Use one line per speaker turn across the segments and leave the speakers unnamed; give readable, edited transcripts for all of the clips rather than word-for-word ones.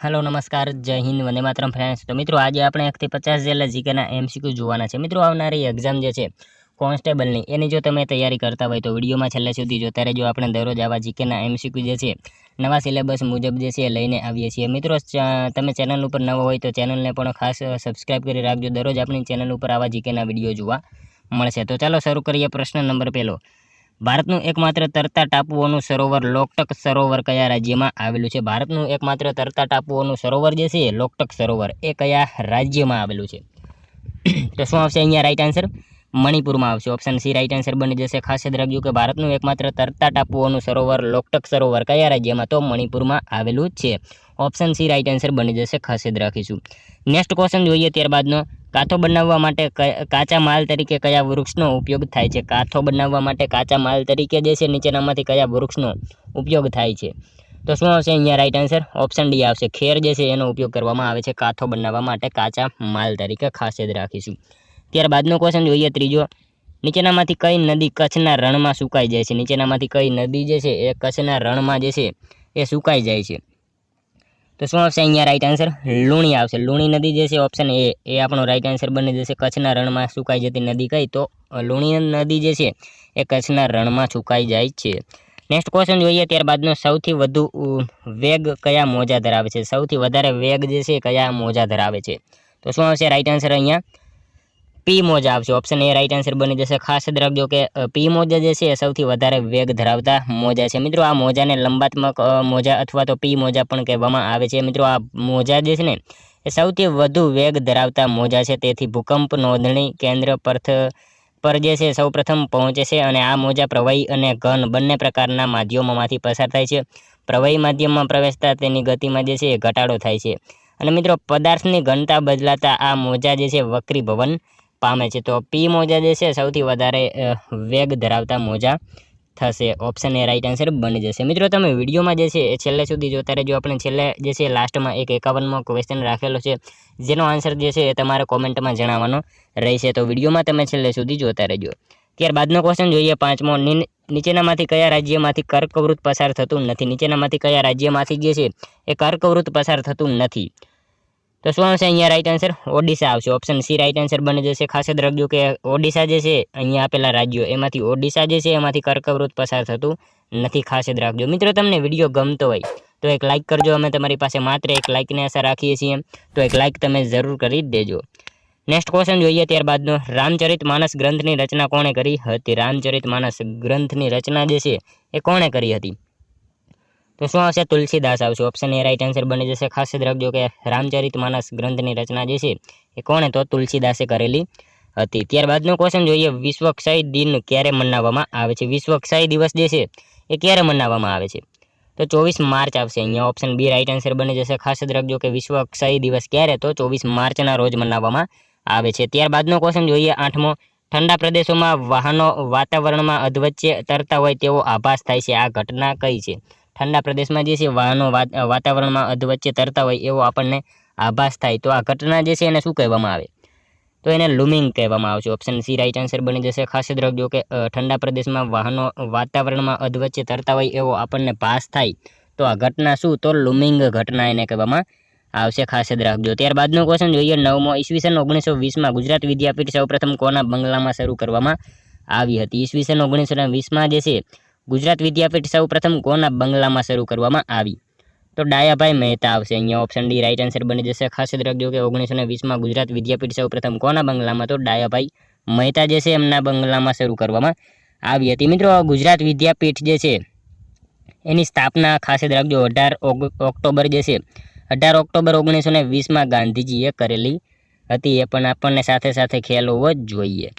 Hello नमस्कार जय Hind Vande Mataram friends. तो मित्रों आज આપણે 1 થી 50 જેટલા જીકેના એમસીક્યુ જોવાના છે। મિત્રો આવનારી એક્ઝામ જે છે કોન્સ્ટેબલની એની જો તમે તૈયારી કરતા હોય તો વિડીયોમાં છેલ્લે સુધી જોતા રહેજો। આપણે દરરોજ આવા જીકેના એમસીક્યુ જે છે નવા સિલેબસ મુજબ જે છે લઈને આવીએ છીએ। મિત્રો તમે ચેનલ ઉપર નવા હોય તો ચેનલને પણ ખાસ સબસ્ક્રાઇબ કરી રાખજો। દરરોજ આપણી ચેનલ ઉપર આવા જીકેના વિડીયો જોવા મળશે। તો ચાલો શરૂ કરીએ। પ્રશ્ન નંબર 1 ભારતનું એકમાત્ર તરતા ટાપુઓનું સરોવર લોકટક સરોવર કયા રાજ્યમાં આવેલું છે? ભારતનું એકમાત્ર તરતા ટાપુઓનું સરોવર જે છે લોકટક સરોવર એ કયા રાજ્યમાં આવેલું છે? તો શું આવશે અહીંયા રાઈટ આન્સર? મણિપુરમાં આવશે। ઓપ્શન સી રાઈટ આન્સર બની જશે। ખાસ યાદ રાખજો કે ભારતનું એકમાત્ર તરતા ટાપુઓનું સરોવર લોકટક સરોવર કયા રાજ્યમાં? તો મણિપુરમાં આવેલું છે। ઓપ્શન સી રાઈટ આન્સર બની જશે। ખાસ યાદ રાખીશું। નેક્સ્ટ ક્વેશ્ચન જોઈએ ત્યારબાદનો। કાથો બનાવવા માટે કાચા માલ તરીકે કયા વૃક્ષનો ઉપયોગ થાય છે? કાથો બનાવવા માટે કાચા માલ તરીકે જે છે નીચેનામાંથી કયા વૃક્ષનો ઉપયોગ થાય છે? તો શું આવશે અહીંયા રાઈટ આન્સર? ઓપ્શન ડી આવશે। ખેર જે છે એનો ઉપયોગ કરવામાં આવે છે કાથો બનાવવા માટે કાચા માલ તરીકે। ખાસ યાદ રાખીશું। ત્યારબાદનો ક્વેશ્ચન જોઈએ ત્રીજો। નીચેનામાંથી કઈ નદી કચ્છના રણમાં સુકાઈ જાય છે? નીચેનામાંથી કઈ નદી જે છે એ કચ્છના રણમાં જે છે એ સુકાઈ જાય છે? તો શું આવશે અહીંયા રાઈટ આન્સર? લુણી આવશે। લુણી નદી જે છે ઓપ્શન એ આપણો રાઈટ આન્સર બની જશે। કચ્છના રણમાં સુકાઈ જતી નદી કઈ? તો લુણી નદી જે છે એ કચ્છના રણમાં સુકાઈ જાય છે। નેક્સ્ટ ક્વેશ્ચન જોઈએ ત્યારબાદનો। સૌથી વધુ વેગ કયા મોજા ધરાવે છે? સૌથી વધારે વેગ જે છે કયા મોજા ધરાવે છે? તો શું આવશે રાઈટ આન્સર અહીંયા? પી મોજા આવશે। ઓપ્શન એ રાઈટ આન્સર બની જશે। ખાસ યાદ રાખજો કે પી મોજા જે છે એ સૌથી વધારે વેગ ધરાવતા મોજા છે। મિત્રો આ મોજાને લંબાત્મક મોજા અથવા તો પી મોજા પણ કહેવામાં આવે છે। મિત્રો આ મોજા જે છે ને એ સૌથી વધુ વેગ ધરાવતા મોજા છે। તેથી ભૂકંપ નોંધણી કેન્દ્ર પર જે છે સૌપ્રથમ પહોંચે છે અને આ મોજા પ્રવાહી અને ઘન બંને પ્રકારના માધ્યમોમાંથી પસાર થાય છે। પ્રવાહી માધ્યમમાં પ્રવેશતા તેની ગતિમાં જે છે એ ઘટાડો થાય છે અને મિત્રો પદાર્થની ઘનતા બદલાતા આ મોજા જે છે વક્રીભવન પામે છે। તો પી મોજા જે છે સૌથી વધારે વેગ ધરાવતા મોજા થશે। ઓપ્શન એ રાઈટ આન્સર બની જશે। મિત્રો તમે વિડીયોમાં જે છે એ છેલ્લે સુધી જોતા રહેજો। આપણે છેલ્લે જે છે લાસ્ટમાં એક 51મો ક્વેશ્ચન રાખેલો છે જેનો આન્સર જે છે એ તમારે કોમેન્ટમાં જણાવવાનો રહેશે। તો વિડીયોમાં તમે છેલ્લે સુધી જોતા રહેજો। ત્યારબાદનો ક્વેશ્ચન જોઈએ 5મો। નીચેનામાંથી કયા રાજ્યમાંથી કર્કવૃત પસાર થતું નથી? નીચેનામાંથી કયા રાજ્યમાંથી જે છે એ કર્કવૃત પસાર થતું નથી? તો શું આવશે અહીંયા રાઈટ આન્સર? ઓડિશા આવશે। ઓપ્શન સી રાઈટ આન્સર બની જશે। ખાસ યાદ રાખજો કે ઓડિશા જે છે અહીંયા આપેલા રાજ્યો એમાંથી ઓડિશા જે છે એમાંથી કર્કવૃત પસાર થતું નથી। ખાસ યાદ રાખજો। મિત્રો તમને વિડીયો ગમતો હોય તો એક લાઇક કરજો। અમે તમારી પાસે માત્ર એક લાઇકની આશા રાખીએ છીએ, તો એક લાઇક તમે જરૂર કરી દેજો। નેક્સ્ટ ક્વેશ્ચન જોઈએ ત્યારબાદનો। રામચરિતમાનસ ગ્રંથની રચના કોણે કરી હતી? રામચરિતમાનસ ગ્રંથની રચના જે છે એ કોણે કરી હતી? તો શું આવશે? તુલસીદાસ આવશે। ઓપ્શન એ રાઈટ આન્સર બની જશે। ખાસ યાદ રાખજો કે રામચરિતમાનસ ગ્રંથની રચના જે છે એ કોણે? તો તુલસીદાસે કરેલી હતી। ત્યારબાદનો ક્વેશ્ચન જોઈએ। વિશ્વ ક્ષય દિન ક્યારે મનાવવામાં આવે છે? વિશ્વ ક્ષય દિવસ જે છે એ ક્યારે મનાવવામાં આવે છે? તો 24 માર્ચ આવશે અહીંયા। ઓપ્શન બી રાઈટ આન્સર બની જશે। ખાસ યાદ રાખજો કે વિશ્વ ક્ષય દિવસ ક્યારે? તો 24 માર્ચના રોજ મનાવવામાં આવે છે। ત્યારબાદનો ક્વેશ્ચન જોઈએ 8મો। ઠંડા પ્રદેશોમાં વાહનો વાતાવરણમાં અધવચ્ચે તરતા હોય તેવો આભાસ થાય છે, આ ઘટના કઈ છે? ઠંડા પ્રદેશમાં જે છે વાહનો વાતાવરણમાં અધવચ્ચે તરતા હોય એવો આપણને આભાસ થાય તો આ ઘટના જે છે એને શું કહેવામાં આવે? તો એને લૂમિંગ કહેવામાં આવશે। ઓપ્શન સી રાઈટ આન્સર બની જશે। ખાસ યાદ રાખજો કે ઠંડા પ્રદેશમાં વાહનો વાતાવરણમાં અધવચ્ચે તરતા હોય એવો આપણને ભાસ થાય તો આ ઘટના શું? તો લૂમિંગ ઘટના એને કહેવામાં આવશે। ખાસ યાદ રાખજો। ત્યારબાદનો ક્વેશ્ચન જોઈએ 9મો। ઈસવીસન 1920માં ગુજરાત વિદ્યાપીઠ સૌપ્રથમ કોના બંગલામાં શરૂ કરવામાં આવી હતી? ઈસવીસન 1920માં જે છે ગુજરાત વિદ્યાપીઠ સૌપ્રથમ કોના બંગલામાં શરૂ કરવામાં આવી? તો ડાયાભાઈ મહેતા આવશે અહીંયા। ઓપ્શન ડી રાઈટ આન્સર બની જશે। ખાસ યાદ રાખજો કે 1920માં ગુજરાત વિદ્યાપીઠ સૌપ્રથમ કોના બંગલામાં? તો ડાયાભાઈ મહેતા જે છે એમના બંગલામાં શરૂ કરવામાં આવી હતી। મિત્રો ગુજરાત વિદ્યાપીઠ જે છે એની સ્થાપના ખાસ યાદ રાખજો 18 ઓક્ટોબર જે છે 18 ઓક્ટોબર 1920માં ગાંધીજીએ કરેલી હતી। એ પણ આપણને સાથે સાથે ખ્યાલ હોવો જ જોઈએ।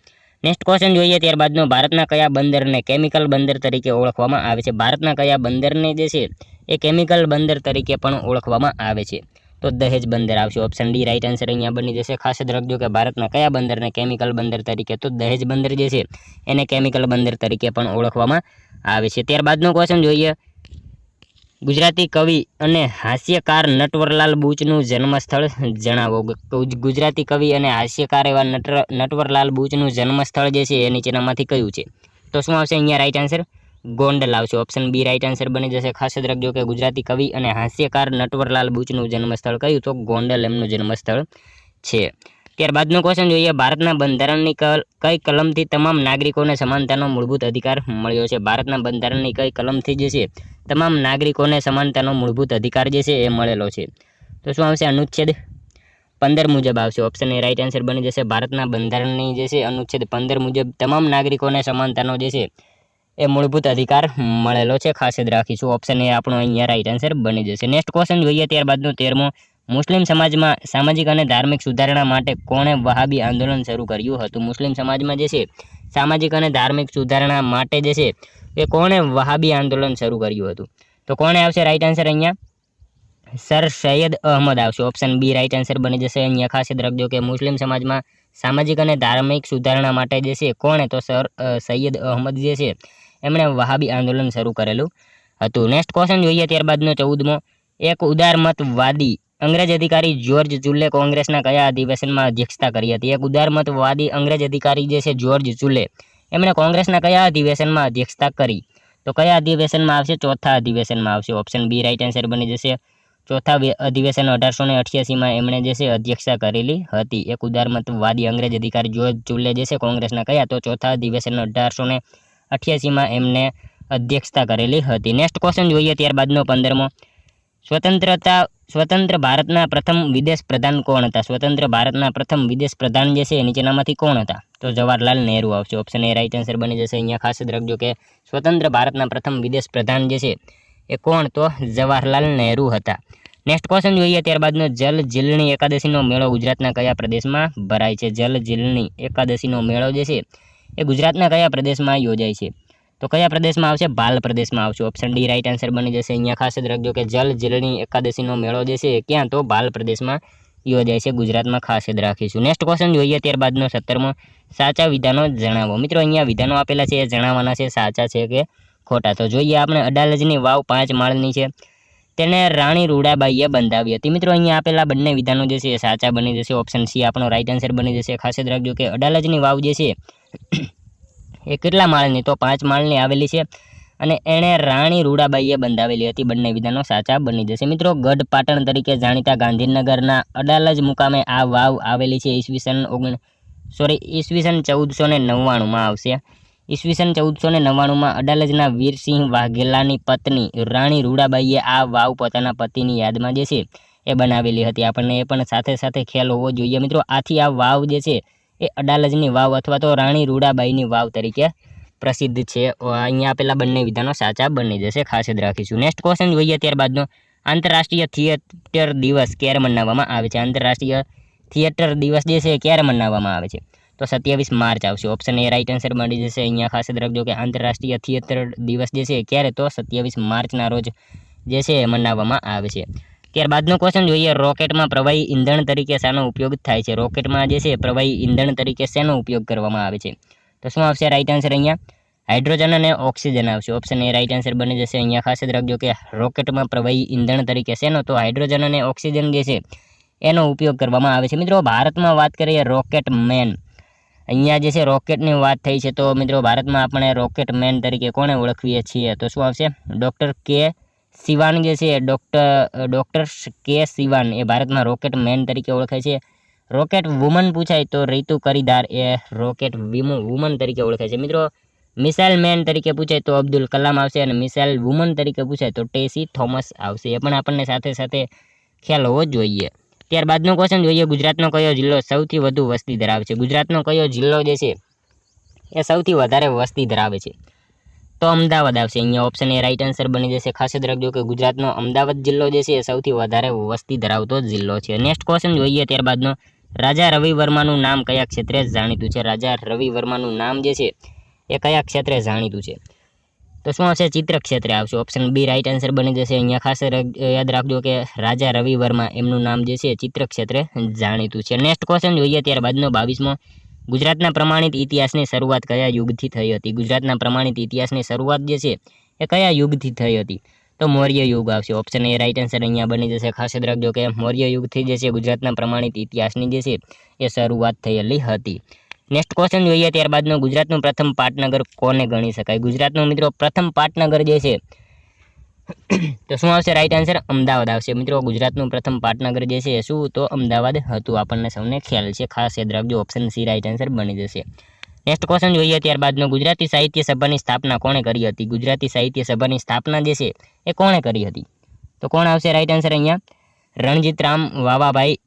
નેક્સ્ટ ક્વેશ્ચન જોઈએ ત્યારબાદનો। ભારતના કયા બંદરને કેમિકલ બંદર તરીકે ઓળખવામાં આવે છે? ભારતના કયા બંદરને જે છે એ કેમિકલ બંદર તરીકે પણ ઓળખવામાં આવે છે? તો દહેજ બંદર આવશે। ઓપ્શન ડી રાઈટ આન્સર અહીંયા બની જશે। ખાસ યાદ રાખજો કે ભારતના કયા બંદરને કેમિકલ બંદર તરીકે? તો દહેજ બંદર જે છે એને કેમિકલ બંદર તરીકે પણ ઓળખવામાં આવે છે। ત્યારબાદનો ક્વેશ્ચન જોઈએ। ગુજરાતી કવિ અને હાસ્યકાર નટવરલાલ બુચનું જન્મસ્થળ જણાવો। ગુજરાતી કવિ અને હાસ્યકાર એવા નટવરલાલ બુચનું જન્મસ્થળ જે છે એ નીચેનામાંથી કયું છે? તો શું આવશે અહીંયા રાઈટ આન્સર? ગોંડલ આવશે, ઓપ્શન બી રાઈટ આન્સર બની જશે. ખાસ યાદ રાખજો કે ગુજરાતી કવિ અને હાસ્યકાર નટવરલાલ બુચનું જન્મસ્થળ કયું? તો ગોંડલ એમનું જન્મસ્થળ છે. ત્યારબાદનો ક્વેશ્ચન જોઈએ, ભારતના બંધારણની કઈ કલમથી તમામ નાગરિકોને સમાનતાનો મૂળભૂત અધિકાર મળ્યો છે? ભારતના બંધારણની કઈ કલમથી જે છે તમામ નાગરિકોને સમાનતાનો મૂળભૂત અધિકાર જે છે એ મળેલો છે? તો શું આવશે? અનુચ્છેદ 15 મુજબ આવશે. ઓપ્શન એ રાઈટ આન્સર બની જશે. ભારતના બંધારણની જે છે અનુચ્છેદ 15 મુજબ તમામ નાગરિકોને સમાનતાનો જે છે એ મૂળભૂત અધિકાર મળેલો છે. ખાસ યાદ રાખીશું. ઓપ્શન એ આપણો અહીંયા રાઈટ આન્સર બની જશે. નેક્સ્ટ ક્વેશ્ચન જોઈએ ત્યારબાદનો 13મો, મુસ્લિમ સમાજમાં સામાજિક અને ધાર્મિક સુધારણા માટે કોણે વહાબી આંદોલન શરૂ કર્યું હતું? મુસ્લિમ સમાજમાં જે છે સામાજિક અને ધાર્મિક સુધારણા માટે જે છે એ કોણે વહાબી આંદોલન શરૂ કર્યું હતું? તો કોણે આવશે રાઈટ આન્સર? અહીંયા સર સૈયદ અહમદ આવશે. ઓપ્શન બી રાઈટ આન્સર બની જશે. અહીંયા ખાસ યાદ રાખજો કે મુસ્લિમ સમાજમાં સામાજિક અને ધાર્મિક સુધારણા માટે જે છે કોણે? તો સર સૈયદ અહમદ જે છે એમણે વહાબી આંદોલન શરૂ કરેલું હતું. નેક્સ્ટ ક્વેશ્ચન જોઈએ ત્યારબાદનો 14મો, એક ઉદારમતવાદી અંગ્રેજ અધિકારી જ્યોર્જ ચુલે કોંગ્રેસના કયા અધિવેશનમાં અધ્યક્ષતા કરી હતી? એક ઉદારમતવાદી અંગ્રેજ અધિકારી જે છે જ્યોર્જ ચુલે એમણે કોંગ્રેસના કયા અધિવેશનમાં અધ્યક્ષતા કરી? તો કયા અધિવેશનમાં આવશે? ચોથા અધિવેશનમાં આવશે. ઓપ્શન બી રાઈટ આન્સર બની જશે. ચોથા અધિવેશન 1888માં એમણે જે છે અધ્યક્ષતા કરેલી હતી. એક ઉદારમતવાદી અંગ્રેજ અધિકારી જ્યોર્જ ચુલે જે છે કોંગ્રેસના કયા? તો ચોથા અધિવેશન 1888માં એમને અધ્યક્ષતા કરેલી હતી. નેક્સ્ટ ક્વેશ્ચન જોઈએ ત્યારબાદનો 15મો, સ્વતંત્ર ભારતના પ્રથમ વિદેશ પ્રધાન કોણ હતા? સ્વતંત્ર ભારતના પ્રથમ વિદેશ પ્રધાન જે છે નીચેનામાંથી કોણ હતા? તો જવાહરલાલ નહેરુ આવશે. ઓપ્શન એ રાઈટ આન્સર બની જશે. અહીંયા ખાસ યાદ રાખજો કે સ્વતંત્ર ભારતના પ્રથમ વિદેશ પ્રધાન જે છે એ કોણ? તો જવાહરલાલ નહેરુ હતા. નેક્સ્ટ ક્વેશ્ચન જોઈએ ત્યારબાદનો, જલ જીલણી એકાદશીનો મેળો ગુજરાતના કયા પ્રદેશમાં ભરાય છે? જલ જીલણી એકાદશીનો મેળો જે છે એ ગુજરાતના કયા પ્રદેશમાં યોજાય છે? તો કયા પ્રદેશમાં આવશે? ભાલ પ્રદેશમાં આવશે. ઓપ્શન ડી રાઈટ આન્સર બની જશે. અહીંયા ખાસ યાદ રાખજો કે જલ જીલણી એકાદશીનો મેળો જે છે ક્યાં? તો ભાલ પ્રદેશમાં યોજાય છે, ગુજરાતમાં. ખાસ યાદ રાખીશું. નેક્સ્ટ ક્વેશ્ચન જોઈએ ત્યારબાદનો 17મો, સાચા વિધાનો જણાવો. મિત્રો અહીંયા વિધાનો આપેલા છે એ જણાવવાના છે સાચા છે કે ખોટા. તો જોઈએ આપણે, અડાલજની વાવ 5 માળની છે, તેને રાણી રૂડાબાઈએ બંધાવી હતી. મિત્રો અહીંયા આપેલા બંને વિધાનો જે છે એ સાચા બની જશે. ઓપ્શન સી આપણો રાઈટ આન્સર બની જશે. ખાસ યાદ રાખજો કે અડાલજની વાવ જે છે એ કેટલા માળની? તો 5 માળની આવેલી છે અને એણે રાણી રૂડાબાઈએ બંધાવેલી હતી. બંને વિધાનો સાચા બની જશે. મિત્રો ગઢ પાટણ તરીકે જાણીતા ગાંધીનગરના અડાલજ મુકામે આ વાવ આવેલી છે. ઈસવીસન 1499માં આવશે. ઈસવીસન 1499માં અડાલજના વીરસિંહ વાઘેલાની પત્ની રાણી રૂડાબાઈએ આ વાવ પોતાના પતિની યાદમાં જે છે એ બનાવેલી હતી. આપણને એ પણ સાથે સાથે ખ્યાલ હોવો જોઈએ મિત્રો. આથી આ વાવ જે છે એ અડાલજની વાવ અથવા તો રાણી રૂડાબાઈની વાવ તરીકે પ્રસિદ્ધ છે. અહીંયા આપેલા બંને વિધાનો સાચા બની જશે. ખાસ યાદ રાખીશું. નેક્સ્ટ ક્વેશ્ચન જોઈએ ત્યારબાદનો, આંતરરાષ્ટ્રીય થિયેટર દિવસ ક્યારે મનાવવામાં આવે છે? આંતરરાષ્ટ્રીય થિયેટર દિવસ જે છે ક્યારે મનાવવામાં આવે છે? તો 27 માર્ચ આવશે. ઓપ્શન એ રાઈટ આન્સર મળી જશે. અહીંયા ખાસ યાદ રાખજો કે આંતરરાષ્ટ્રીય થિયેટર દિવસ જે છે ક્યારે? તો 27 માર્ચના રોજ જે છે મનાવવામાં આવે છે. ત્યારબાદનો ક્વેશ્ચન જોઈએ, રોકેટમાં પ્રવાહી ઈંધણ તરીકે શાનો ઉપયોગ થાય છે? રોકેટમાં જે છે પ્રવાહી ઈંધણ તરીકે શેનો ઉપયોગ કરવામાં આવે છે? તો શું આવશે રાઈટ આન્સર? અહીંયા હાઇડ્રોજન અને ઓક્સિજન આવશે. ઓપ્શન એ રાઈટ આન્સર બની જશે. અહીંયા ખાસ યાદ રાખજો કે રોકેટમાં પ્રવાહી ઈંધણ તરીકે શેનો? તો હાઇડ્રોજન અને ઓક્સિજન જે છે એનો ઉપયોગ કરવામાં આવે છે. મિત્રો ભારતમાં વાત કરીએ રોકેટ મેન, અહીંયા જે છે રોકેટની વાત થઈ છે, તો મિત્રો ભારતમાં આપણે રોકેટ મેન તરીકે કોને ઓળખીએ છીએ? તો શું આવશે? ડૉક્ટર કે સિવાન જે છે, ડૉક્ટર કે સિવાન એ ભારતમાં રોકેટ મેન તરીકે ઓળખાય છે. રોકેટ વુમન પૂછાય તો રીતુ કરીદાર એ રોકેટ વુમન તરીકે ઓળખાય છે. મિત્રો મિસાઇલ મેન તરીકે પૂછાય તો અબ્દુલ કલામ આવશે અને મિસાઇલ વુમન તરીકે પૂછાય તો ટેસી થોમસ આવશે. એ પણ આપણને સાથે સાથે ખ્યાલ હોવો જોઈએ. ત્યારબાદનો ક્વેશ્ચન જોઈએ, ગુજરાતનો કયો જિલ્લો સૌથી વધુ વસ્તી ધરાવે છે? ગુજરાતનો કયો જિલ્લો જે છે એ સૌથી વધારે વસ્તી ધરાવે છે? તો અમદાવાદ આવશે. અહીંયા ઓપ્શન એ રાઈટ આન્સર બની જશે. ખાસ યાદ રાખજો કે ગુજરાતનો અમદાવાદ જિલ્લો જે છે એ સૌથી વધારે વસ્તી ધરાવતો જિલ્લો છે. નેક્સ્ટ ક્વેશ્ચન જોઈએ ત્યારબાદનો, રાજા રવિ વર્માનું નામ કયા ક્ષેત્રે જાણીતું છે? રાજા રવિ વર્માનું નામ જે છે એ કયા ક્ષેત્રે જાણીતું છે? તો શું આવશે? ચિત્ર ક્ષેત્રે આવશે. ઓપ્શન બી રાઈટ આન્સર બની જશે. અહીંયા ખાસ યાદ રાખજો કે રાજા રવિ વર્મા એમનું નામ જે છે ચિત્ર ક્ષેત્રે જાણીતું છે. નેક્સ્ટ ક્વેશ્ચન જોઈએ ત્યારબાદનો 22મો, ગુજરાતના પ્રમાણિત ઇતિહાસની શરૂઆત કયા યુગથી થઈ હતી? ગુજરાતના પ્રમાણિત ઇતિહાસની શરૂઆત જે છે એ કયા યુગથી થઈ હતી? તો મૌર્ય યુગ આવશે. ઓપ્શન એ રાઈટ આન્સર અહીંયા બની જશે. ખાસ યાદ રાખજો કે મૌર્ય યુગથી જે છે ગુજરાતના પ્રમાણિત ઇતિહાસની જે છે એ શરૂઆત થયેલી હતી. નેક્સ્ટ ક્વેશ્ચન જોઈએ ત્યારબાદનો ગુજરાતનું પ્રથમ પાટનગર કોને ગણી શકાય? ગુજરાતનું મિત્રો પ્રથમ પાટનગર જે છે તો શું આવશે? રાઈટ આન્સર અમદાવાદ આવશે મિત્રો. ગુજરાતનું પ્રથમ પાટનગર જે છે શું? તો અમદાવાદ હતું. આપણને સૌને ખ્યાલ છે, ખાસ યાદ રાખજો. ઓપ્શન સી રાઈટ આન્સર બની જશે. નેક્સ્ટ ક્વેશ્ચન જોઈએ ત્યારબાદનો ગુજરાતી સાહિત્ય સભાની સ્થાપના કોણે કરી હતી? ગુજરાતી સાહિત્ય સભાની સ્થાપના જે છે એ કોણે કરી હતી? તો કોણ આવશે રાઈટ આન્સર અહીંયા? રણજીતરામ વાવાભાઈ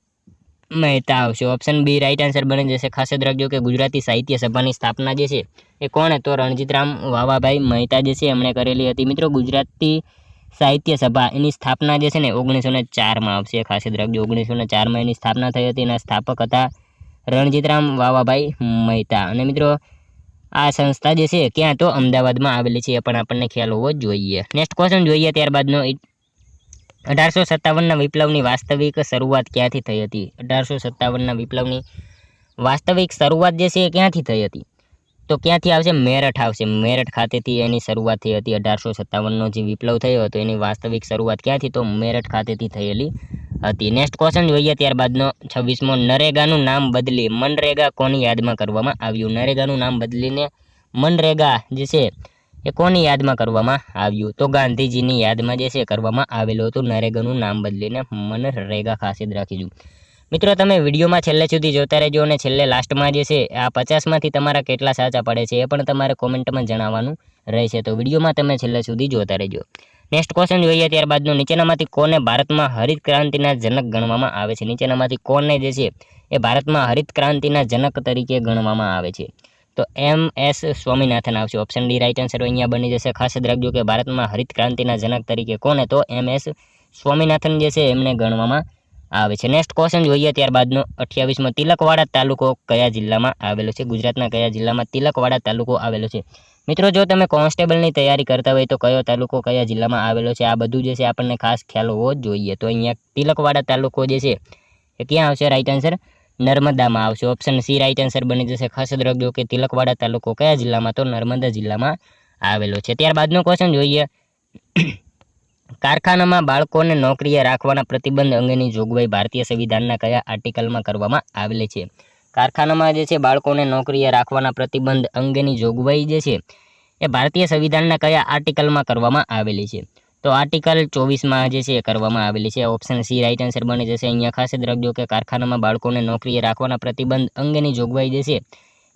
મહેતા આવશે. ઓપ્શન બી રાઈટ આન્સર બની જશે. ખાસ યાદ રાખજો કે ગુજરાતી સાહિત્ય સભાની સ્થાપના જે છે એ કોણે? તો રણજીતરામ વાવાભાઈ મહેતા જે છે એમણે કરેલી હતી. મિત્રો ગુજરાતી સાહિત્ય સભા એની સ્થાપના જે છે ને 1904માં આવશે. ખાસ યાદ રાખજો 1904માં એની સ્થાપના થઈ હતી. એના સ્થાપક હતા રણજીતરામ વાવાભાઈ મહેતા. અને મિત્રો આ સંસ્થા જે છે ક્યાં? તો અમદાવાદમાં આવેલી છે. એ પણ આપણને ખ્યાલ હોવો જ જોઈએ. નેક્સ્ટ ક્વેશ્ચન જોઈએ ત્યારબાદનો 1857ના વિપ્લવની વાસ્તવિક શરૂઆત ક્યાંથી થઈ હતી? 1857ના વિપ્લવની વાસ્તવિક શરૂઆત જે છે એ ક્યાંથી થઈ હતી? તો ક્યાંથી આવશે? મેરઠ આવશે. મેરઠ ખાતેથી એની શરૂઆત થઈ હતી. 1857નો જે વિપ્લવ થયો હતો એની વાસ્તવિક શરૂઆત ક્યાંથી? તો મેરઠ ખાતેથી થયેલી હતી. નેક્સ્ટ ક્વેશ્ચન જોઈએ ત્યારબાદનો 26મો નરેગાનું નામ બદલી મનરેગા કોની યાદમાં કરવામાં આવ્યું? નરેગાનું નામ બદલીને મનરેગા જે છે એ કોની યાદમાં કરવામાં આવ્યું? તો ગાંધીજીની યાદમાં જે છે કરવામાં આવેલું હતું. નરેગાનું નામ બદલીને મનરેગા. ખાસ યાદ રાખીશું. મિત્રો તમે વિડીયોમાં છેલ્લે સુધી જોતા રહેજો અને છેલ્લે લાસ્ટમાં જે છે આ 50માંથી તમારા કેટલા સાચા પડે છે એ પણ તમારે કોમેન્ટમાં જણાવવાનું રહેશે. તો વિડીયોમાં તમે છેલ્લે સુધી જોતા રહેજો. નેક્સ્ટ ક્વેશ્ચન જોઈએ ત્યારબાદનો નીચેનામાંથી કોને ભારતમાં હરિત ક્રાંતિના જનક ગણવામાં આવે છે? નીચેનામાંથી કોને જે છે એ ભારતમાં હરિત ક્રાંતિના જનક તરીકે ગણવામાં આવે છે? તો MS સ્વામિનાથન આવશે. ઓપ્શન ડી રાઈટ આન્સર અહીંયા બની જશે. ખાસ યાદ રાખજો કે ભારતમાં હરિત ક્રાંતિના જનક તરીકે કોને? તો MS સ્વામિનાથન જે છે એમને ગણવામાં આવે છે. નેક્સ્ટ ક્વેશ્ચન જોઈએ ત્યારબાદનો 28મો તિલકવાડા તાલુકો કયા જિલ્લામાં આવેલો છે? ગુજરાતના કયા જિલ્લામાં તિલકવાડા તાલુકો આવેલો છે? મિત્રો જો તમે કોન્સ્ટેબલની તૈયારી કરતા હોય તો કયો તાલુકો કયા જિલ્લામાં આવેલો છે આ બધું જે છે આપણને ખાસ ખ્યાલ હોવો જ જોઈએ. તો અહીંયા તિલકવાડા તાલુકો જે છે એ ક્યાં આવશે? રાઈટ આન્સર નર્મદામાં આવશે. ઓપ્શન સી રાઈટ આન્સર બની જશે. ખાસ યાદ રાખજો કે તિલકવાડા તાલુકો કયા જિલ્લામાં? તો નર્મદા જિલ્લામાં આવેલો છે. ત્યારબાદનો ક્વેશ્ચન જોઈએ કારખાનામાં બાળકોને નોકરીએ રાખવાના પ્રતિબંધ અંગેની જોગવાઈ ભારતીય સંવિધાનના કયા આર્ટિકલમાં કરવામાં આવેલી છે? કારખાનામાં જે છે બાળકોને નોકરીએ રાખવાના પ્રતિબંધ અંગેની જોગવાઈ જે છે એ ભારતીય સંવિધાનના કયા આર્ટિકલમાં કરવામાં આવેલી છે? તો આર્ટિકલ 24માં જે છે કરવામાં આવેલી છે. ઓપ્શન સી રાઈટ આન્સર બની જશે. અહીંયા ખાસ યાદ રાખજો કે કારખાનામાં બાળકોને નોકરીએ રાખવાના પ્રતિબંધ અંગેની જોગવાઈ જે છે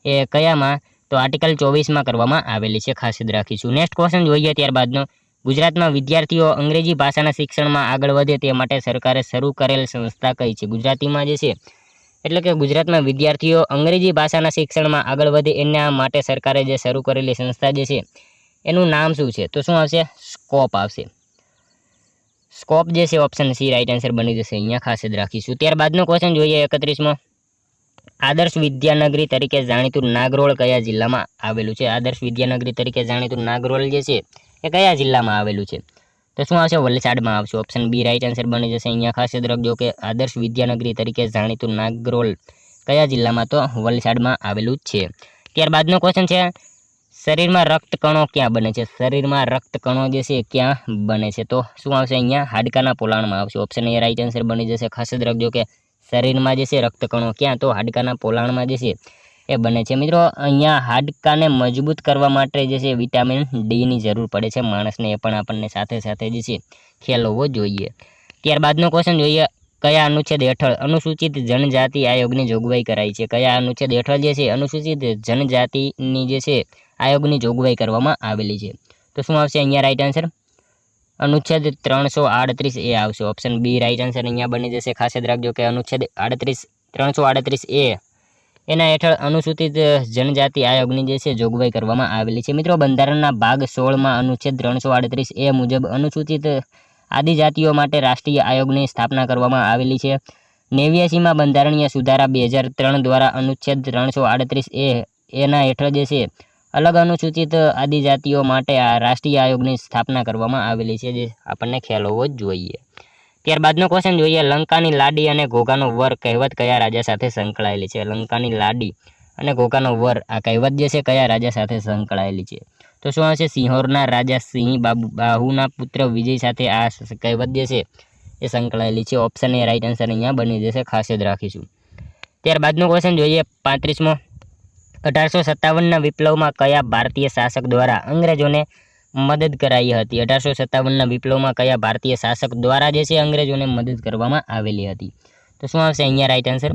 એ કયામાં? તો આર્ટિકલ 24માં કરવામાં આવેલી છે. ખાસ યાદ રાખીશું. નેક્સ્ટ ક્વેશ્ચન જોઈએ ત્યારબાદનો ગુજરાતમાં વિદ્યાર્થીઓ અંગ્રેજી ભાષાના શિક્ષણમાં આગળ વધે તે માટે સરકારે શરૂ કરેલ સંસ્થા કઈ છે? ગુજરાતીમાં જે છે એટલે કે ગુજરાતમાં વિદ્યાર્થીઓ અંગ્રેજી ભાષાના શિક્ષણમાં આગળ વધે એના માટે સરકારે જે શરૂ કરેલી સંસ્થા જે છે એનું નામ શું છે? તો શું આવશે? સ્કોપ આવશે. સ્કોપ જે છે ઓપ્શન સી રાઈટ આન્સર બની જશે. અહીંયા ખાસ યાદ રાખીશું. ત્યારબાદનો ક્વેશ્ચન જોઈએ 31મો આદર્શ વિદ્યાનગરી તરીકે જાણીતું નાગરોળ કયા જિલ્લામાં આવેલું છે? આદર્શ વિદ્યાનગરી તરીકે જાણીતું નાગરોળ જે છે એ કયા જિલ્લામાં આવેલું છે? તો શું આવશે? વલસાડમાં આવશે. ઓપ્શન બી રાઈટ આન્સર બની જશે. અહીંયા ખાસ યાદ રાખજો કે આદર્શ વિદ્યાનગરી તરીકે જાણીતું નાગરોળ કયા જિલ્લામાં? તો વલસાડમાં આવેલું જ છે. ત્યારબાદનો ક્વેશ્ચન છે શરીરમાં રક્તકણો ક્યાં બને છે? શરીરમાં રક્તકણો જે છે ક્યાં બને છે? તો શું આવશે? અહીંયા હાડકાના પોલાણમાં આવશે. ઓપ્શન એ રાઈટ આન્સર બની જશે. ખાસ યાદ રાખજો કે શરીરમાં જે છે રક્તકણો ક્યાં? તો હાડકાના પોલાણમાં જે છે એ બને છે. મિત્રો અહીંયા હાડકાને મજબૂત કરવા માટે જે છે વિટામિન ડીની જરૂર પડે છે માણસને. એ પણ આપણને સાથે સાથે જે છે ખ્યાલ હોવો જોઈએ. ત્યારબાદનો ક્વેશ્ચન જોઈએ કયા અનુચ્છેદ હેઠળ અનુસૂચિત જનજાતિ આયોગની જોગવાઈ કરાઈ છે? કયા અનુચ્છેદ હેઠળ જે છે અનુસૂચિત જનજાતિની જે છે આયોગની જોગવાઈ કરવામાં આવેલી છે? તો શું આવશે અહીંયા રાઈટ આન્સર? અનુચ્છેદ 338A આવશે. ઓપ્શન બી રાઈટ આન્સર અહીંયા બની જશે. ખાસ યાદ રાખજો કે અનુચ્છેદ 338A એના હેઠળ અનુસૂચિત જનજાતિ આયોગની જે છે જોગવાઈ કરવામાં આવેલી છે. મિત્રો બંધારણના ભાગ 16માં અનુચ્છેદ 338A મુજબ અનુસૂચિત આદિજાતિઓ માટે રાષ્ટ્રીય આયોગની સ્થાપના કરવામાં આવેલી છે. 89માં બંધારણીય સુધારા 2003 દ્વારા અનુચ્છેદ 338A એના હેઠળ જે છે અલગ અનુસૂચિત આદિજાતિઓ માટે આ રાષ્ટ્રીય આયોગની સ્થાપના કરવામાં આવેલી છે, જે આપણને ખ્યાલ હોવો જ જોઈએ. ત્યારબાદનો ક્વેશ્ચન જોઈએ લંકાની લાડી અને ઘોઘાનો વર કહેવત કયા રાજા સાથે સંકળાયેલી છે? લંકાની લાડી અને ઘોઘાનો વર આ કહેવત જે છે કયા રાજા સાથે સંકળાયેલી છે? તો શું આવશે? સિંહોરના રાજા સિંહ બાહુના પુત્ર વિજય સાથે આ કહેવત જે છે એ સંકળાયેલી છે. ઓપ્શન એ રાઈટ આન્સર અહીંયા બની જશે. ખાસ યાદ રાખીશું. ત્યારબાદનો ક્વેશ્ચન જોઈએ 35મો 1857ના વિપ્લવમાં કયા ભારતીય શાસક દ્વારા અંગ્રેજોને મદદ કરાઈ હતી? 1857ના વિપ્લવમાં કયા ભારતીય શાસક દ્વારા જે છે અંગ્રેજોને મદદ કરવામાં આવેલી હતી? તો શું આવશે અહીંયા રાઈટ આન્સર?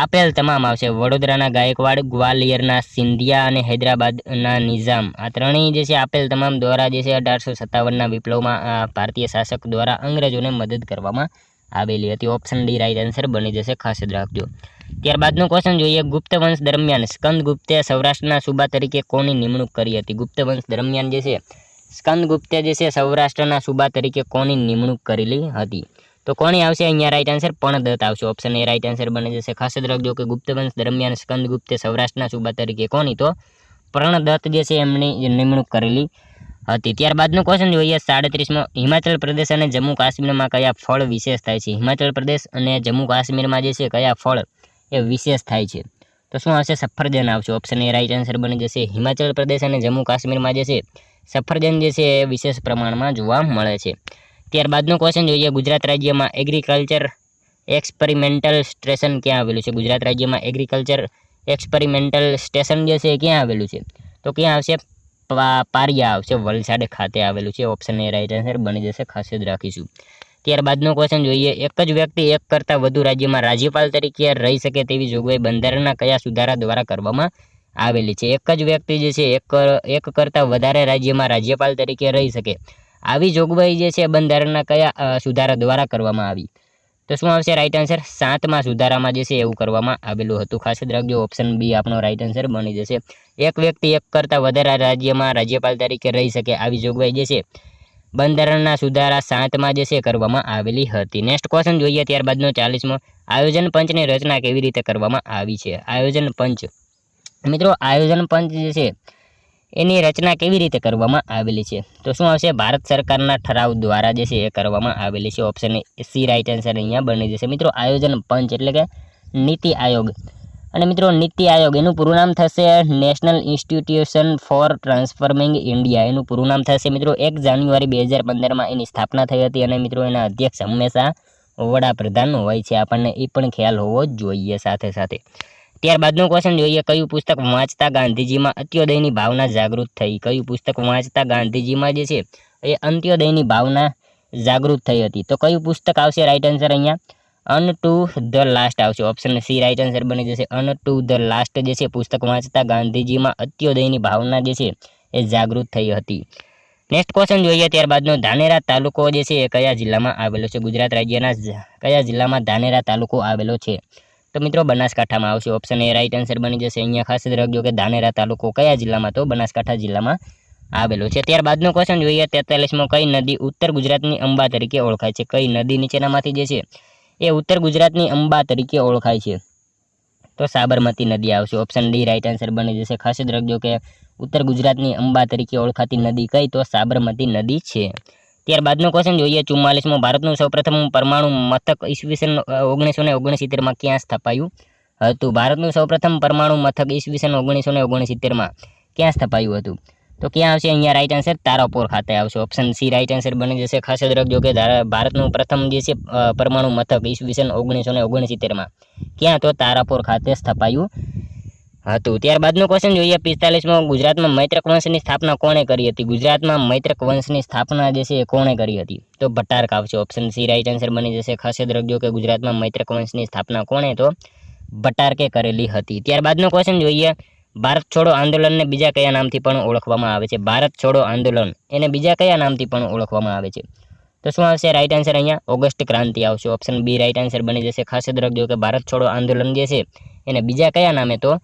આપેલ તમામ આવશે. વડોદરાના ગાયકવાડ, ગ્વાલિયરના સિંધિયા અને હૈદરાબાદના નિઝામ. આ ત્રણેય જે છે આપેલ તમામ દ્વારા જે છે 1857ના વિપ્લવમાં ભારતીય શાસક દ્વારા અંગ્રેજોને મદદ કરવામાં આવેલી હતી. ઓપ્શન ડી રાઈટ આન્સર બની જશે, ખાસ યાદ રાખજો. ત્યારબાદનો ક્વેશ્ચન જોઈએ. ગુપ્ત વંશ દરમિયાન સ્કંદગુપ્તે સૌરાષ્ટ્રના સૂબા તરીકે કોની નિમણૂક કરી હતી? ગુપ્ત વંશ દરમિયાન જે છે સ્કંદગુપ્તે જે છે સૌરાષ્ટ્રના સૂબા તરીકે કોની નિમણૂક કરેલી હતી? તો કોની આવશે અહીંયા રાઈટ આન્સર? પણદત્ત આવશે. ઓપ્શન એ રાઈટ આન્સર બની જશે. ખાસ યાદ રાખજો કે ગુપ્ત વંશ દરમિયાન સ્કંદગુપ્તે સૌરાષ્ટ્રના સૂબા તરીકે કોની? તો પણદત્ત જે છે એમની નિમણૂક કરેલી હતી. ત્યારબાદનો ક્વેશ્ચન જોઈએ. 37મો. હિમાચલ પ્રદેશ અને જમ્મુ કાશ્મીરમાં કયા ફળ વિશેષ થાય છે? હિમાચલ પ્રદેશ અને જમ્મુ કાશ્મીરમાં જે છે કયા ફળ એ વિશેષ થાય છે? તો શું આવશે? સફરજન આવશે. ઓપ્શન એ રાઈટ આન્સર બની જશે. હિમાચલ પ્રદેશ અને જમ્મુ કાશ્મીરમાં જે છે સફરજન જે છે એ વિશેષ પ્રમાણમાં જોવા મળે છે. ત્યારબાદનો ક્વેશ્ચન જોઈએ. ગુજરાત રાજ્યમાં એગ્રીકલ્ચર એક્સપેરિમેન્ટલ સ્ટેશન ક્યાં આવેલું છે? ગુજરાત રાજ્યમાં એગ્રીકલ્ચર એક્સપેરિમેન્ટલ સ્ટેશન જે છે એ ક્યાં આવેલું છે? તો ક્યાં આવશે? પારિયા આવશે. વલસાડ ખાતે આવેલું છે. ઓપ્શન એ રાઈટ આન્સર બની જશે, ખાસ યાદ રાખીશું. ત્યારબાદનો ક્વેશ્ચન જોઈએ. એક જ વ્યક્તિ એક કરતાં વધુ રાજ્યમાં રાજ્યપાલ તરીકે રહી શકે તેવી જોગવાઈ બંધારણના કયા સુધારા દ્વારા કરવામાં આવેલી છે? એક જ વ્યક્તિ જે છે એક કરતાં વધારે રાજ્યમાં રાજ્યપાલ તરીકે રહી શકે આવી જોગવાઈ જે છે બંધારણના કયા સુધારા દ્વારા કરવામાં આવી? તો શું આવશે રાઈટ આન્સર? 7મા સુધારામાં જે છે એવું કરવામાં આવેલું હતું. ખાસ યાદ રાખજો. ઓપ્શન બી આપણો રાઈટ આન્સર બની જશે. એક વ્યક્તિ એક કરતાં વધારે રાજ્યમાં રાજ્યપાલ તરીકે રહી શકે આવી જોગવાઈ જે છે બંધારણના સુધારા 7માં જે છે કરવામાં આવેલી હતી. નેક્સ્ટ ક્વેશ્ચન જોઈએ. ત્યારબાદનો 40મો. આયોજન પંચની રચના કેવી રીતે કરવામાં આવી છે? આયોજન પંચ. મિત્રો આયોજન પંચ જે છે એની રચના કેવી રીતે કરવામાં આવેલી છે? તો શું આવશે? ભારત સરકારના ઠરાવ દ્વારા જે છે એ કરવામાં આવેલી છે. ઓપ્શન સી રાઈટ આન્સર અહીંયા બની જશે. મિત્રો આયોજન પંચ એટલે કે નીતિ આયોગ. અને મિત્રો નીતિ આયોગ એનું પૂરું નામ થશે national institution for transforming India. એનું પૂરું નામ થશે મિત્રો 1 જાન્યુઆરી 2015માં એની સ્થાપના થઈ હતી. અને મિત્રો એના અધ્યક્ષ હંમેશા વડાપ્રધાન હોય છે. આપણને એ પણ ખ્યાલ હોવો જોઈએ સાથે સાથે. ત્યારબાદનો ક્વેશ્ચન જોઈએ. કયું પુસ્તક વાંચતા ગાંધીજીમાં અંત્યોદયની ભાવના જાગૃત થઈ? કયું પુસ્તક વાંચતા ગાંધીજીમાં જે છે એ અંત્યોદયની ભાવના જાગૃત થઈ હતી? તો કયું પુસ્તક આવશે રાઈટ આન્સર અહીંયા? અન ટુ ધ લાસ્ટ આવશે. ઓપ્શન સી રાઈટ આન્સર બની જશે. અન ટુ ધ લાસ્ટ જે છે પુસ્તક વાંચતા ગાંધીજીમાં અંત્યોદયની ભાવના જે છે એ જાગૃત થઈ હતી. નેક્સ્ટ ક્વેશ્ચન જોઈએ. ત્યારબાદનો ધાનેરા તાલુકો જે છે એ કયા જિલ્લામાં આવેલો છે? ગુજરાત રાજ્યના કયા જિલ્લામાં ધાનેરા તાલુકો આવેલો છે? તો મિત્રો બનાસકાંઠામાં આવશે. ઓપ્શન એ રાઈટ આન્સર બની જશે. અહીંયા ખાસ યાદ રાખજો કે ધાનેરા તાલુકો કયા જિલ્લામાં? તો બનાસકાંઠા જિલ્લામાં આવેલો છે. ત્યારબાદનો ક્વેશ્ચન જોઈએ. 43મો. કઈ નદી ઉત્તર ગુજરાતની અંબા તરીકે ઓળખાય છે? કઈ નદી નીચેનામાંથી જે છે એ ઉત્તર ગુજરાતની અંબા તરીકે ઓળખાય છે? તો સાબરમતી નદી આવશે. ઓપ્શન ડી રાઈટ આન્સર બની જશે. ખાસ યાદ રાખજો કે ઉત્તર ગુજરાતની અંબા તરીકે ઓળખાતી નદી કઈ? તો સાબરમતી નદી છે. ત્યારબાદનો ક્વેશ્ચન જોઈએ. 44મો. ભારતનું સૌપ્રથમ પરમાણુ મથક ઈસવીસન 1969માં ક્યાં સ્થપાયું હતું? ભારતનું સૌપ્રથમ પરમાણુ મથક ઈસવીસન 1969માં ક્યાં સ્થપાયું હતું? તો ક્યાં આવશે અહીંયા રાઈટ આન્સર? તારાપુર ખાતે આવશે. ઓપ્શન સી રાઈટ આન્સર બની જશે. ખાસ યાદ રાખજો કે ભારતનું પ્રથમ જે છે પરમાણુ મથક ઈસવીસન 1969માં ક્યાં? તો તારાપુર ખાતે સ્થપાયું હતું. ત્યારબાદનો ક્વેશ્ચન જોઈએ. 45મો. ગુજરાતમાં મૈત્રક વંશની સ્થાપના કોણે કરી હતી? ગુજરાતમાં મૈત્રક વંશની સ્થાપના જે છે એ કોણે કરી હતી? તો ભટ્ટારક આવશે. ઓપ્શન સી રાઈટ આન્સર બની જશે. ખાસ યાદ રાખજો કે ગુજરાતમાં મૈત્રક વંશની સ્થાપના કોણે? તો ભટ્ટારકે કરેલી હતી. ત્યારબાદનો ક્વેશ્ચન જોઈએ. ભારત છોડો આંદોલનને બીજા કયા નામથી પણ ઓળખવામાં આવે છે? ભારત છોડો આંદોલન એને બીજા કયા નામથી પણ ઓળખવામાં આવે છે? તો શું આવશે રાઈટ આન્સર અહીંયા? ઓગસ્ટ ક્રાંતિ આવશે. ઓપ્શન બી રાઈટ આન્સર બની જશે. ખાસ યાદ રાખજો કે ભારત છોડો આંદોલન જે છે એને બીજા કયા નામે? તો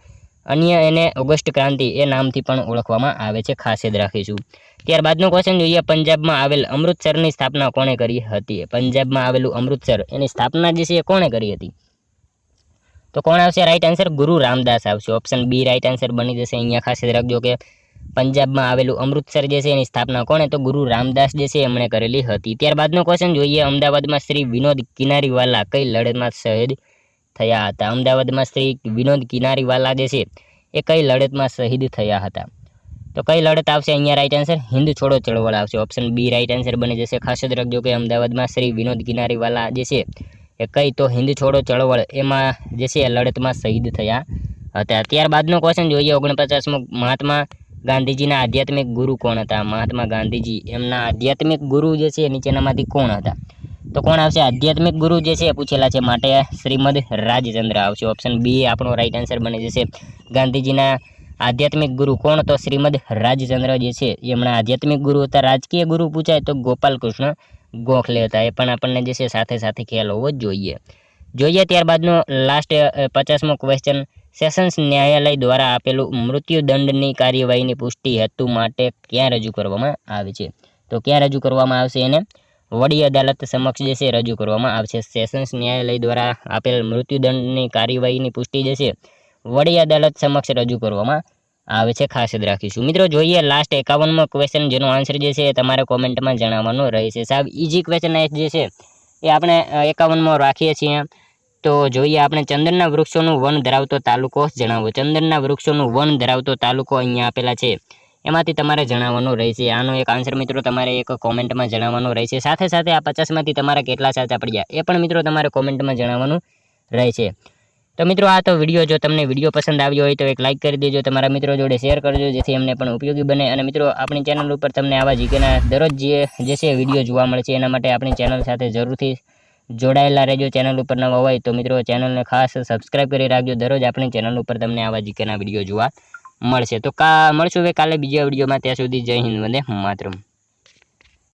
અન્ય એને ઓગસ્ટ ક્રાંતિ એ નામથી પણ ઓળખવામાં આવે છે. ખાસ યાદ રાખીશું. ત્યારબાદનો ક્વેશ્ચન જોઈએ. પંજાબમાં આવેલ અમૃતસરની સ્થાપના કોણે કરી હતી? પંજાબમાં આવેલું અમૃતસર એની સ્થાપના જે છે એ કોણે કરી હતી? તો કોણ આવશે રાઈટ આન્સર? ગુરુ રામદાસ આવશે. ઓપ્શન બી રાઈટ આન્સર બની જશે. અહીંયા ખાસ યાદ રાખજો કે પંજાબમાં આવેલું અમૃતસર જે છે એની સ્થાપના કોણે? તો ગુરુ રામદાસ જે છે એમણે કરેલી હતી. ત્યારબાદનો ક્વેશ્ચન જોઈએ. અમદાવાદમાં શ્રી વિનોદ કિનારીવાલા કઈ લડતમાં શહીદ થયા હતા? અમદાવાદમાં શ્રી વિનોદ કિનારીવાલા જે છે એ કઈ લડતમાં શહીદ થયા હતા? તો કઈ લડત આવશે અહીંયા રાઈટ આન્સર? હિન્દ છોડો ચળવળ આવશે. ઓપ્શન બી રાઈટ આન્સર બની જશે. ખાસ યાદ રાખજો કે અમદાવાદમાં શ્રી વિનોદ કિનારીવાલા જે છે એ કઈ? તો હિન્દ છોડો ચળવળ એમાં જે છે લડતમાં શહીદ થયા હતા। ત્યારબાદનો ક્વેશ્ચન જોઈએ 49મો, મહાત્મા ગાંધીજીના આધ્યાત્મિક ગુરુ કોણ હતા? મહાત્મા ગાંધીજી એમના આધ્યાત્મિક ગુરુ જે છે નીચેનામાંથી કોણ હતા? તો કોણ આવશે? આધ્યાત્મિક ગુરુ જે છે પૂછેલા છે, માટે શ્રીમદ રાજચંદ્ર આવશે। ઓપ્શન બી આપણો રાઈટ આન્સર બની જશે। ગાંધીજીના આધ્યાત્મિક ગુરુ કોણ? તો શ્રીમદ રાજચંદ્ર જે છે એમના આધ્યાત્મિક ગુરુ હતા। રાજકીય ગુરુ પૂછાય તો ગોપાલ કૃષ્ણ ગોખલે હતા। એ પણ આપણને જે છે સાથે સાથે ખ્યાલ હોવો જ જોઈએ। ત્યારબાદનો લાસ્ટ 50મો ક્વેશ્ચન, સેશન્સ ન્યાયાલય દ્વારા આપેલું મૃત્યુદંડની કાર્યવાહીની પુષ્ટિ હેતુ માટે ક્યાં રજૂ કરવામાં આવે છે? તો ક્યાં રજૂ કરવામાં આવશે? એને વડી અદાલત સમક્ષ જે છે રજૂ કરવામાં આવશે। સેશન્સ ન્યાયાલય દ્વારા આપેલ મૃત્યુદંડની કાર્યવાહીની પુષ્ટિ જે છે વડી અદાલત સમક્ષ રજૂ કરવામાં આવે છે, ખાસ યાદ રાખીશું। મિત્રો જોઈએ લાસ્ટ 51મો ક્વેશ્ચન, જેનો આન્સર જે છે તમારે કોમેન્ટમાં જણાવવાનો રહેશે। સાહેબ ઇઝી ક્વેશ્ચન જે છે એ આપણે 51મો રાખીએ છીએ। તો જોઈએ આપણે, ચંદનના વૃક્ષોનું વન ધરાવતો તાલુકો જણાવો। ચંદનના વૃક્ષોનું વન ધરાવતો તાલુકો અહીંયા આપેલા છે, એમાંથી તમારે જણાવવાનું રહેશે। આનો એક આન્સર મિત્રો તમારે એક કોમેન્ટમાં જણાવવાનો રહેશે। સાથે સાથે આ 50માંથી તમારા કેટલા સાચા પડ્યા એ પણ મિત્રો તમારે કોમેન્ટમાં જણાવવાનું રહેશે। તો મિત્રો આ તો વિડીયો, જો તમને વિડીયો પસંદ આવ્યો હોય તો એક લાઇક કરી દેજો, તમારા મિત્રો જોડે શેર કરજો, જેથી એમને પણ ઉપયોગી બને। અને મિત્રો આપણી ચેનલ ઉપર તમને આવા જીકેના દરરોજ જે છે વિડીયો જોવા મળશે, એના માટે આપણી ચેનલ સાથે જરૂરથી જોડાયેલા રહેજો। ચેનલ ઉપર નવા હોય તો મિત્રો ચેનલને ખાસ સબસ્ક્રાઇબ કરી રાખજો। દરરોજ આપણી ચેનલ ઉપર તમને આવા જીકેના વિડીયો જોવા મળશે। તો મળશું હવે કાલે બીજા વિડીયોમાં, ત્યાં સુધી જય હિન્દ, વંદે માતરમ।